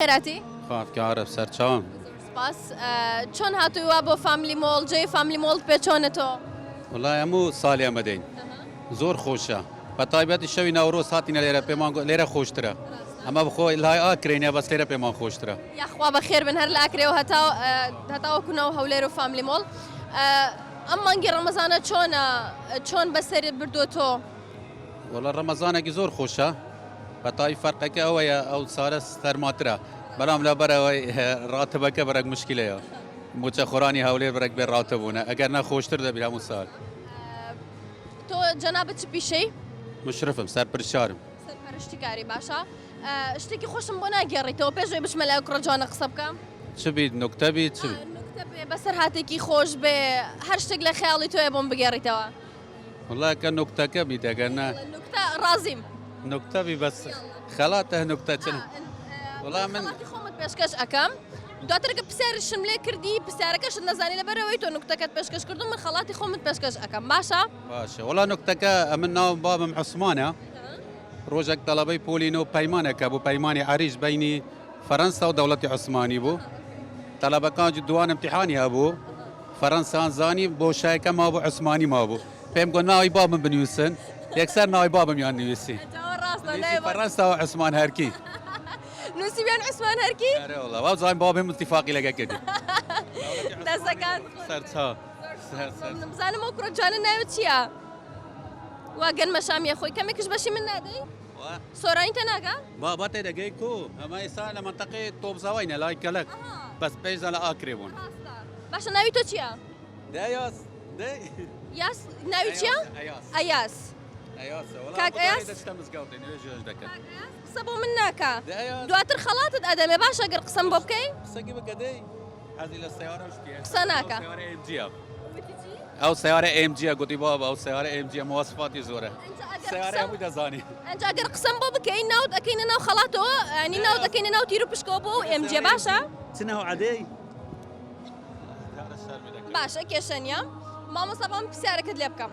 خيراتي خاف كعرب سرچاوم سپاس چۆن هاتووە بۆ فامیلی مۆڵ جێی فامیلی مۆڵ پێ چۆنێتەوە والله هەموو ساڵی ئەمەدەین زۆر خۆشە بە تایبەتی شەوی ناوڕۆ هاتینە لێرە پێمان لێرە خۆشترە ئەمە بخۆ لای ئاکرێنە بەس لێرە پێمان خۆشترە یاخوا بە خێر بن هەر لە ئاکرێەوە هەتاوەکوونەوە هەولێر و فامیلی مۆڵ ئەم مانگی ڕەمەزانە چۆن بەسەرت بردووەتۆ والله ڕەمەزانێکی زۆر خۆشە بە تای فەرقەکە ئەوەیە ئەو سارە سەرماترە بەڵام لەبەرەوەی ڕاتبەکە بەرەک مشکلەیە موچە خۆرانی هەولێر بەرەک بێ ڕاتەبوونە ئەگەر نەخۆشتر دەبێت هەموو ساڵ تۆ جەنابەت چ پیشەی مشرفم سەرپرشارم سەرپەرشتیکاری باشە شتێکی خۆشم بۆ ناگێڕیتەوە پێشوێ بچمە لای کوڕەجوانە قسە بکەم چ بیت نوکتە بیت چ بیت نوکتە بێ بەسەر هاتێکی خۆش بێ هەر شتێک لە خەیاڵی تۆیە بۆم بگێڕیتەوە والله کە نوکتەکە بیت ئەگەر نە نوکتە ڕازیم نوکتە بی بەس خەڵاتە نوکتە چن والله من خەڵاتی خۆمت پێشکەش ئەەکەم دواترکە پرسیارشم لێ کردی پرسیارەکەشت نەزانی لەبەرەوەی تۆ نوکتەکەت پێشکەش کردو من خەڵاتی خۆمت پێشکەش ئەەکەم باشە باشە والله نوکتەکە ئەمن ناوم بابم عوسمانە ڕۆژێک دەڵەبەی پۆلینۆ پەیمانێکە بوو پەیمانی عریش بینی فەرەنسا و دەوڵەتی عوسمانی بوو تەلەبەکان دوان امتحانی هەبوو فەرەنسان زانی بۆ شایەکە مابوو عوسمانی مابوو پێم گوت ناوی بابم بنووسن یەکسەر ناوی بابم یان نووسی فەرەنسا و عوسمان هەرکی نووسیبیان عوسمان هەرکی وا زانین بابم اتفاقی لەگە کردی دەستەکان سەرچا بزانم ئەو کوڕەجوانە ناوێت چییە؟ وا گەنمە شامیە خۆی کەمێکش بەشی من نادەی؟ سۆرانی تە ناکە؟ بابا تێدەگەی کو ئەمە ئێستا لە منتەقەی تۆبزاوینە لای کەلک بەس پێیزە لە ئاکرێ بوون باشە ناوی تۆ چییە؟ دەیاس دەی یاس ناوی چییە؟ ئەیاس کاک ئەیاس قسە بۆ من ناکە دواتر خەڵاتت ئەدەمێ باشە گەر قسەم بۆ بکەی؟ قسەکی بکە دەی حەزی لە سەیارە شتیە قسە ناکە ئەو سیارە ئێمجیە گوتی بابە ئەو سیارە ئێمجیە مواصفاتی زۆرە سیارە هەمووی دەزانی ئەنجا گەر قسەم بۆ بکەی ناوت ئەەکەینە ناو خەڵاتەوە ئەنی ناو دەکەینە ناو تیر و پشکەوە بۆ ئێمجێ باشە؟ چ ناو عەدەی؟ باشە کێشەنیە مامۆستا بەم پرسیارەکەت لێ بکەم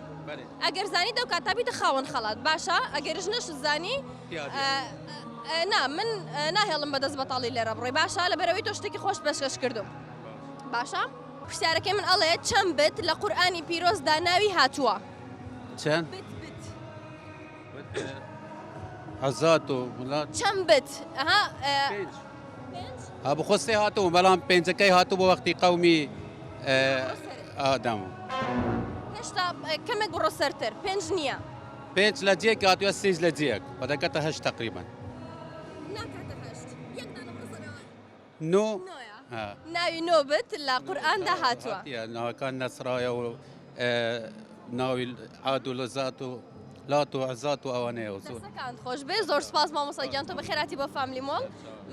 ئەگەر زانی دەو کاتابیتە خاوەن خەڵات باشە ئەگەرش نەش زانی نا من ناهێڵم بەدەست بەتاڵی لێرە بڕۆی باشە لەبەرەوەی تۆ شتێکی خۆش پێشکەش کردوم باشە پرسیارەکەی من ئەڵێ چەند بت لە قورئانی پیرۆزدا ناوی هاتووە چەند عەزات و چەند بت ها بخۆ سێ هاتوو بەڵام پێنجەکەی هاتوو بۆ وەختی قەومی ئادەم هێشتا کەمێک بڕۆ سەرتر پێنج نییە پێنج لە جێک هاتووە سێژ لە جێک بە دەکەتە هەشت تقریبا نۆ ناوی نۆبت لە قورئاندا هاتووە ناوەکان نەسرایە و ناوی عاد و لەزات و لات و عەزات و ئەوانەیە و زۆر خۆش بێ زۆر سپاس مامۆستا گیان تۆ بەخێراتی بۆ فامیلی مۆڵ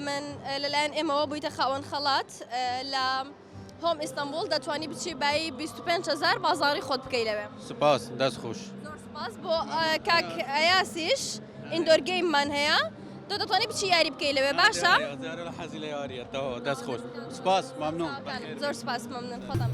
من لەلایەن ئێمەوە بوویتە خاوەن خەڵات لە هۆم ئیستانبول دەتوانی بچی بای 25,000 بازاڕی خۆت بکەی لەوێ سپاس دەست خۆش زۆر سپاس بۆ کاک ئەیاسیش ئیندۆر گەیممان هەیە تۆ دەتوانی بچی یاری بکەی لەوێ باشە؟ حەزی لە یاریەتەوە دەست خۆش سپاس مەمنون زۆر سپاس مەمنون خۆتان